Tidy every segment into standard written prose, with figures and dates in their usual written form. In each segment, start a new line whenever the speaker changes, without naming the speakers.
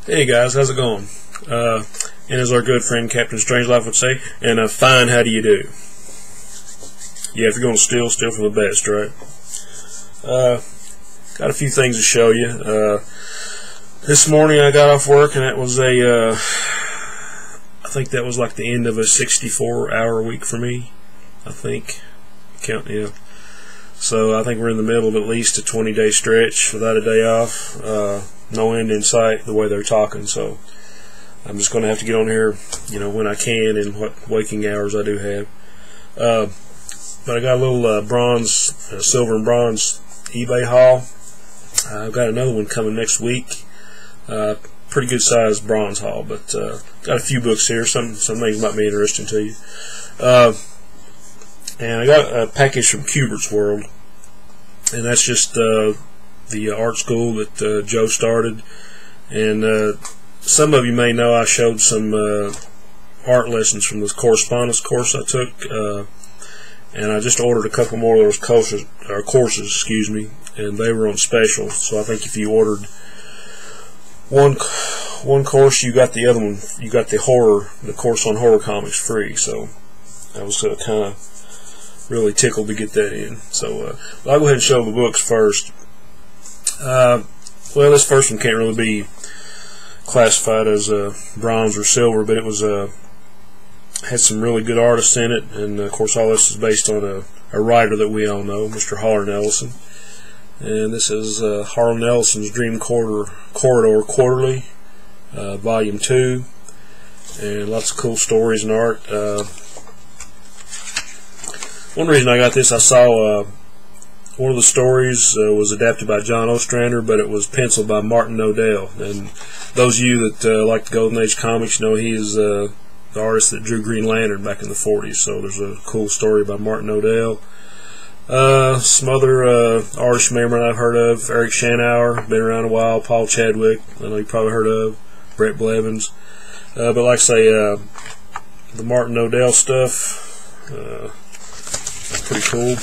Hey guys, how's it going? And as our good friend Captain Strangelove would say, and fine, how do you do? Yeah, if you're going to steal for the best, right? Got a few things to show you. This morning I got off work, and that was I think that was like the end of a 64-hour week for me. I think, yeah. So I think we're in the middle of at least a 20-day stretch without a day off. No end in sight the way they're talking. So I'm just going to have to get on here, when I can and what waking hours I do have. But I got a little silver and bronze eBay haul. I've got another one coming next week. Pretty good sized bronze haul, but got a few books here. Some things might be interesting to you. And I got a package from Kubertsworld, and that's just the art school that Joe started. And some of you may know I showed some art lessons from this correspondence course I took, and I just ordered a couple more of those courses, and they were on special. So I think if you ordered one course, you got the other one. You got the course on horror comics free. So I was kind of really tickled to get that in. So I'll go ahead and show the books first. Well, this first one can't really be classified as bronze or silver, but it was had some really good artists in it, and of course all this is based on a writer that we all know, Mr. Harlan Ellison. And this is Harlan Ellison's Dream Corridor Quarterly, Volume 2, and lots of cool stories and art. One reason I got this, I saw one of the stories was adapted by John Ostrander, but it was penciled by Martin Odell. And those of you that like the Golden Age comics know he is the artist that drew Green Lantern back in the 40s. So there's a cool story by Martin Odell. Some other artists you may or may not have heard of. Eric Shanauer, been around a while. Paul Chadwick, I know you probably heard of. Brett Blevins. But like I say, the Martin Odell stuff, pretty cool.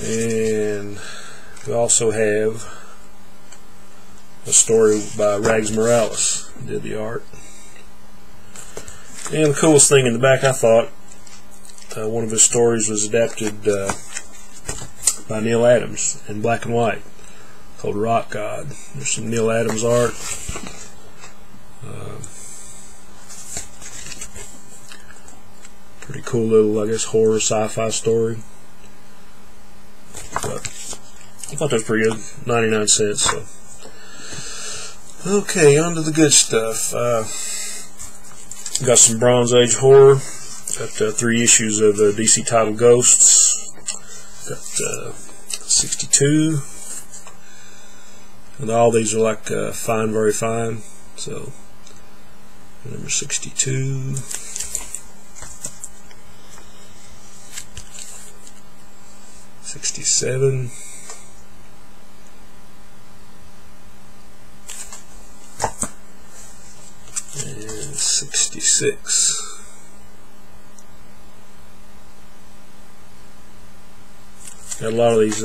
And we also have a story by Rags Morales, who did the art. And the coolest thing in the back, I thought, one of his stories was adapted by Neil Adams in black and white, called Rock God. There's some Neil Adams art. Pretty cool little, I guess, horror sci-fi story. But I thought that was pretty good. 99 cents. So. Okay, on to the good stuff. Got some Bronze Age horror. Got 3 issues of DC title Ghosts. Got 62. And all these are like fine, very fine. So, number 62. '67, and 66. Got a lot of these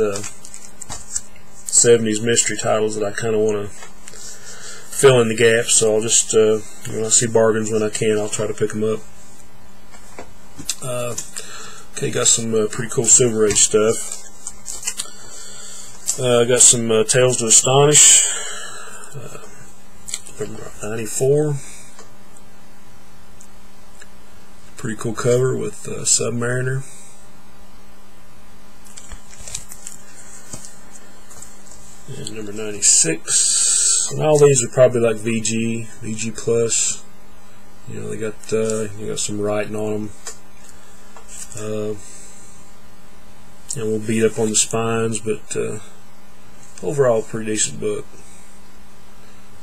70s mystery titles that I kind of want to fill in the gaps, so I'll just, when I see bargains when I can, I'll try to pick them up. Okay, got some pretty cool Silver Age stuff. Got some Tales to Astonish, number 94. Pretty cool cover with Submariner. And number 96. And all these are probably like VG Plus. They got you got some writing on them. And we'll beat up on the spines, but overall pretty decent book.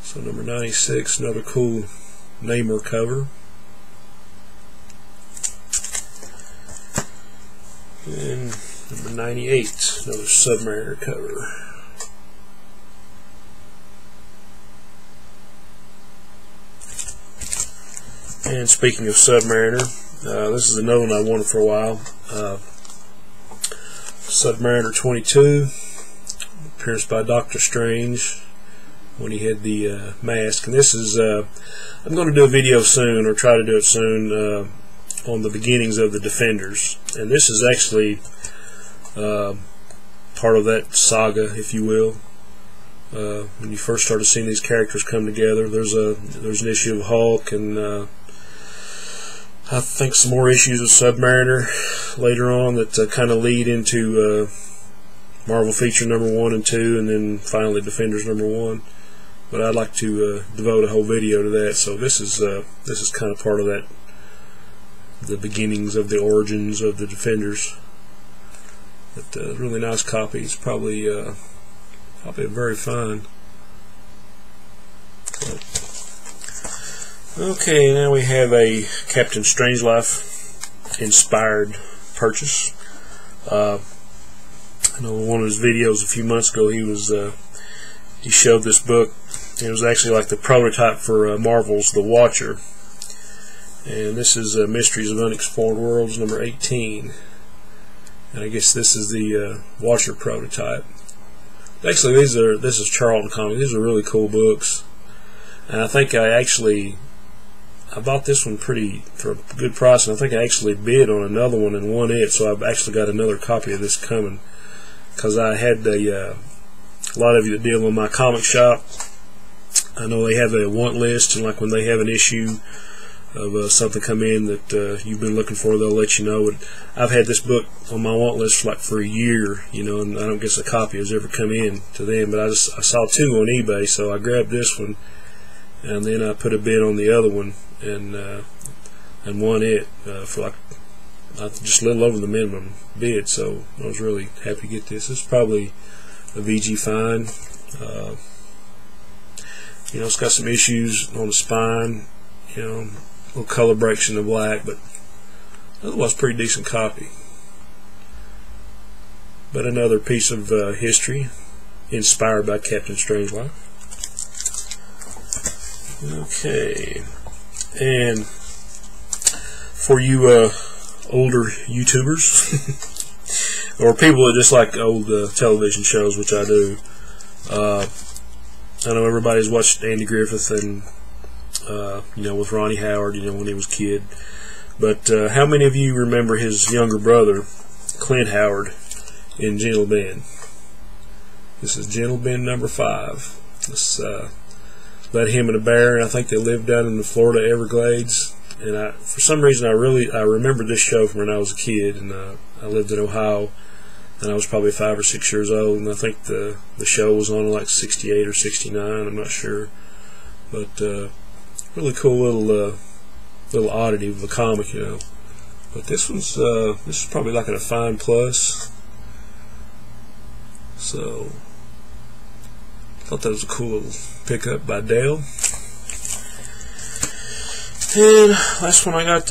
So number 96, another cool Namor cover. And number 98, another Submariner cover. And speaking of Submariner, this is another one I wanted for a while. Submariner 22, appearance by Dr. Strange when he had the mask. And this is, I'm going to do a video soon, or try to do it soon, on the beginnings of the Defenders. And this is actually part of that saga, if you will. When you first started seeing these characters come together, there's an issue of Hulk, and I think some more issues of Submariner later on that kind of lead into Marvel Feature number 1 and 2, and then finally Defenders number 1. But I'd like to devote a whole video to that. So this is kind of part of that, the beginnings of the origins of the Defenders. But really nice copy. It's probably very fine. Okay, now we have a Captain Strangelove inspired purchase. I know in one of his videos a few months ago he showed this book. It was actually like the prototype for Marvel's The Watcher. And this is Mysteries of Unexplored Worlds number 18. And I guess this is the Watcher prototype. Actually, this is Charlton Comics. These are really cool books. And I think I bought this one for a good price, and I think I actually bid on another one and won it, so I've actually got another copy of this coming. Because I had a lot of you that deal in my comic shop, I know they have a want list, and like when they have an issue of something come in that you've been looking for, they'll let you know. But I've had this book on my want list for a year, you know, and I don't guess a copy has ever come in to them. But I saw two on eBay, so I grabbed this one, and then I put a bid on the other one, and won it for like just a little over the minimum bid. So I was really happy to get this. This is probably a VG fine. You know, it's got some issues on the spine, you know, a little color breaks in the black, but otherwise pretty decent copy. But another piece of history inspired by Captain Strangelove. Okay, and for you older YouTubers or people that just like old television shows, which I do, I know everybody's watched Andy Griffith and you know, with Ronnie Howard, you know, when he was a kid. But how many of you remember his younger brother, Clint Howard, in Gentle Ben? This is Gentle Ben number 5. This about him and a bear, and I think they lived down in the Florida Everglades. And for some reason, I remember this show from when I was a kid, and I lived in Ohio, and I was probably 5 or 6 years old, and I think the show was on like 68 or 69. I'm not sure, but really cool little oddity of a comic, you know. But this is probably like a fine plus. So I thought that was a cool pickup by Dale. And last one I got,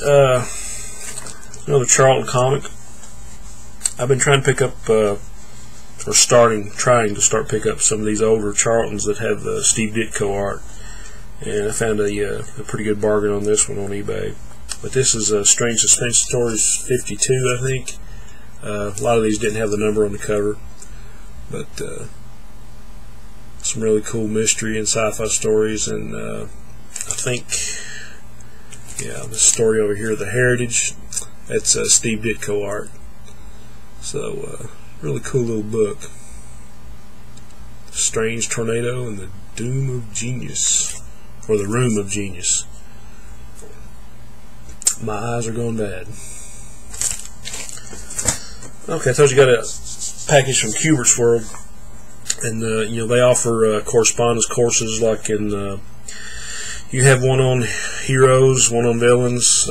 another Charlton comic. I've been trying to pick up, trying to start pick up some of these older Charltons that have Steve Ditko art. And I found a pretty good bargain on this one on eBay. But this is Strange Suspense Stories 52, I think. A lot of these didn't have the number on the cover. But some really cool mystery and sci-fi stories. And I think, yeah, this story over here, The Heritage, that's Steve Ditko art. So, really cool little book. Strange Tornado and the Doom of Genius. Or the Room of Genius. My eyes are going bad. Okay, I told you I got a package from Kubertsworld, and you know, they offer correspondence courses, like in you have one on heroes, one on villains,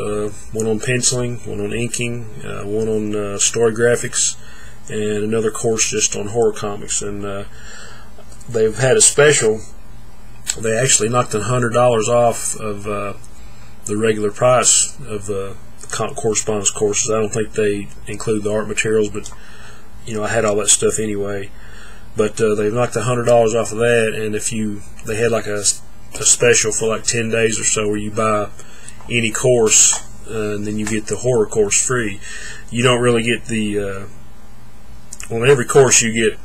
one on penciling, one on inking, one on story graphics, and another course just on horror comics. And they've had a special. They actually knocked $100 off of the regular price of the correspondence courses. I don't think they include the art materials, but you know, I had all that stuff anyway. But they've knocked $100 off of that, and they had like a special for like 10 days or so where you buy any course and then you get the horror course free. You don't really get the on every course you get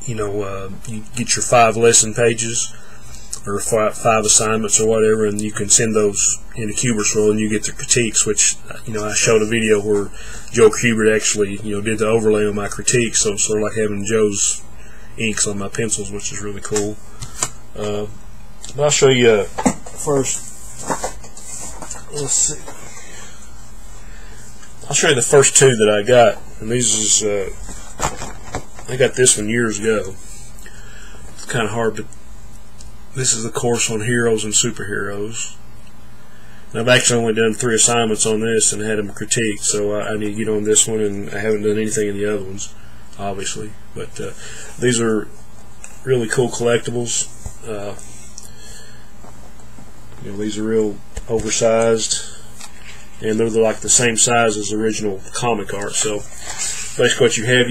you get your 5 lesson pages or 5 assignments or whatever, and you can send those into Kubertsworld, and you get the critiques, which I showed a video where Joe Kubert actually did the overlay on my critiques, so it's sort of like having Joe's inks on my pencils, which is really cool. But I'll show you first. Let's see. I'll show you the first 2 that I got, and these is I got this one years ago. It's kind of hard to. This is the course on heroes and superheroes. And I've actually only done 3 assignments on this and had them critiqued, so I need to get on this one, and I haven't done anything in the other ones, obviously. But these are really cool collectibles. These are real oversized, and they're like the same size as the original comic art. So basically what you have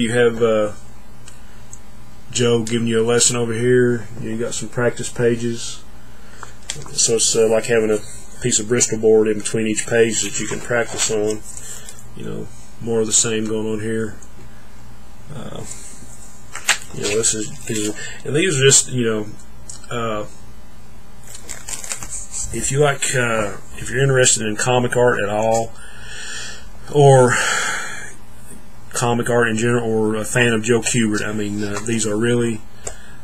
Joe giving you a lesson over here. You got some practice pages, so it's like having a piece of Bristol board in between each page that you can practice on. More of the same going on here. These are just if you're interested in comic art at all, or comic art in general, or a fan of Joe Kubert, these are really,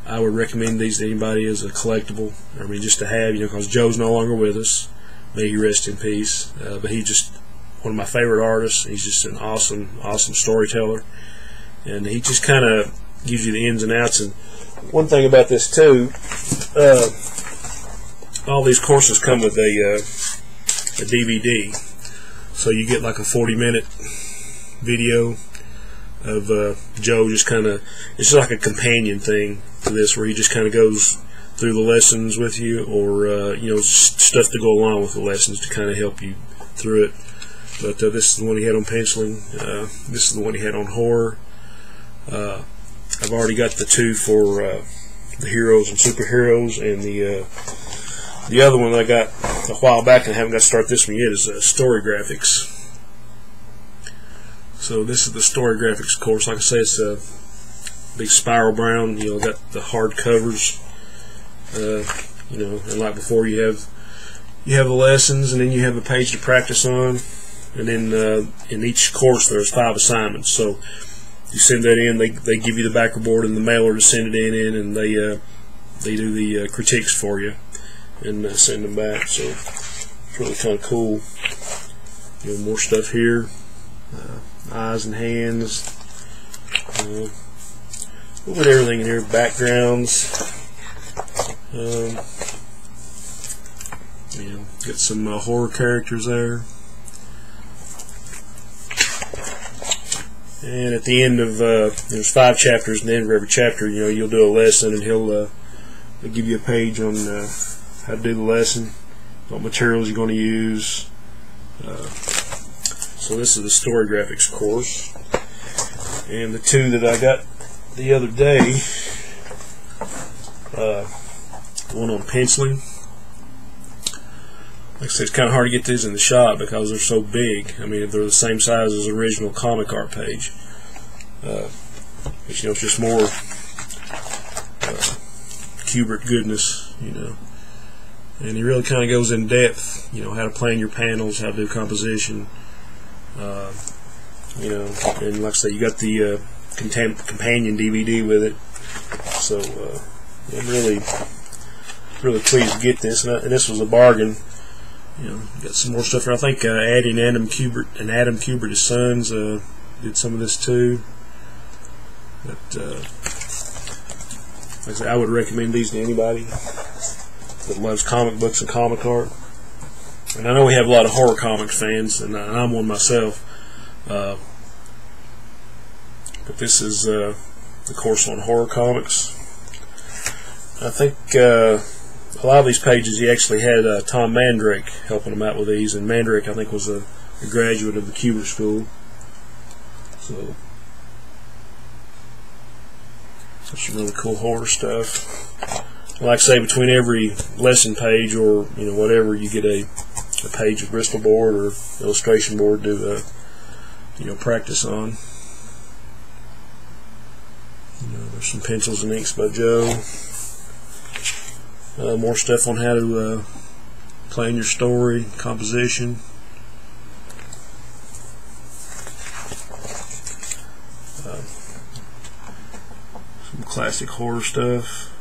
I would recommend these to anybody as a collectible. Just to have, because Joe's no longer with us, may he rest in peace, but he's just one of my favorite artists. He's just an awesome storyteller, and he just kind of gives you the ins and outs. And one thing about this too, all these courses come with a DVD, so you get like a 40-minute video of Joe just kind of, it's like a companion thing to this, where he just kind of goes through the lessons with you, or stuff to go along with the lessons to kind of help you through it. But this is the one he had on penciling. This is the one he had on horror. I've already got the 2 for the heroes and superheroes, and the other one I got a while back and I haven't got to start this one yet is story graphics. So this is the story graphics course. Like I say, it's a big spiral brown. Got the hard covers. And like before, you have the lessons, and then you have a page to practice on. And then in each course there's 5 assignments. So you send that in. They give you the backer board and the mailer to send it in, and they do the critiques for you and send them back. So it's really kind of cool. More stuff here. Eyes and hands. A little bit of everything in here. Backgrounds. Got some horror characters there. And at the end of there's 5 chapters, and at the end of every chapter, you'll do a lesson, and he'll give you a page on how to do the lesson, what materials you're going to use. So this is the story graphics course, and the 2 that I got the other day, one on penciling. Like I said, it's kind of hard to get these in the shop because they're so big. They're the same size as the original comic art page. But it's just more Kubert goodness, And he really kind of goes in depth, how to plan your panels, how to do composition. And like I say, you got the companion DVD with it. So I'm really pleased to get this, and this was a bargain. Got some more stuff here. I think Addie and Adam Kubert, his sons, did some of this too. But like I said, I would recommend these to anybody that loves comic books and comic art. And I know we have a lot of horror comics fans, and I'm one myself. But this is the course on horror comics. I think a lot of these pages he actually had Tom Mandrake helping him out with these, and Mandrake I think was a graduate of the Kubert School. So some really cool horror stuff. Like I say, between every lesson page or whatever, you get a page of Bristol board or illustration board to practice on. There's some pencils and inks by Joe. More stuff on how to plan your story, composition. Some classic horror stuff.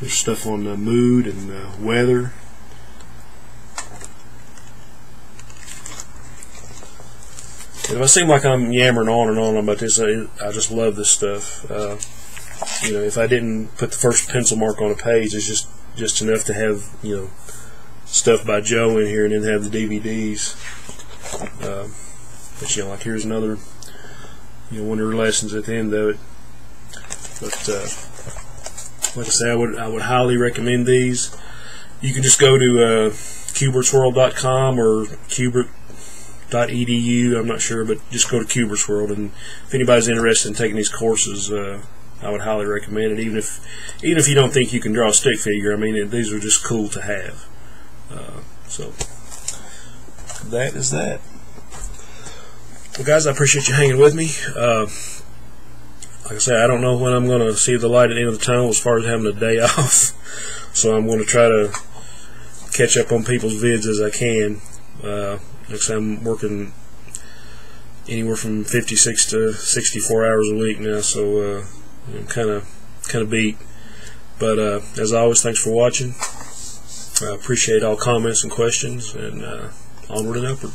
There's stuff on mood and weather. And if I seem like I'm yammering on and on about this, I just love this stuff. You know, if I didn't put the first pencil mark on a page, it's just enough to have, you know, stuff by Joe in here, and then have the DVDs. But you know, like here's another, you know, one of her lessons at the end of it. But like I say, I would highly recommend these. You can just go to Kubertsworld.com or Kubert.edu. I'm not sure, but just go to Kubertsworld, and if anybody's interested in taking these courses, I would highly recommend it. Even if you don't think you can draw a stick figure, I mean, these are just cool to have. So that is that. Well, guys, I appreciate you hanging with me. Like I say, I don't know when I'm going to see the light at the end of the tunnel as far as having a day off, so I'm going to try to catch up on people's vids as I can. Like I say, I'm working anywhere from 56 to 64 hours a week now, so I'm kind of beat. But as always, thanks for watching. I appreciate all comments and questions, and onward and upward.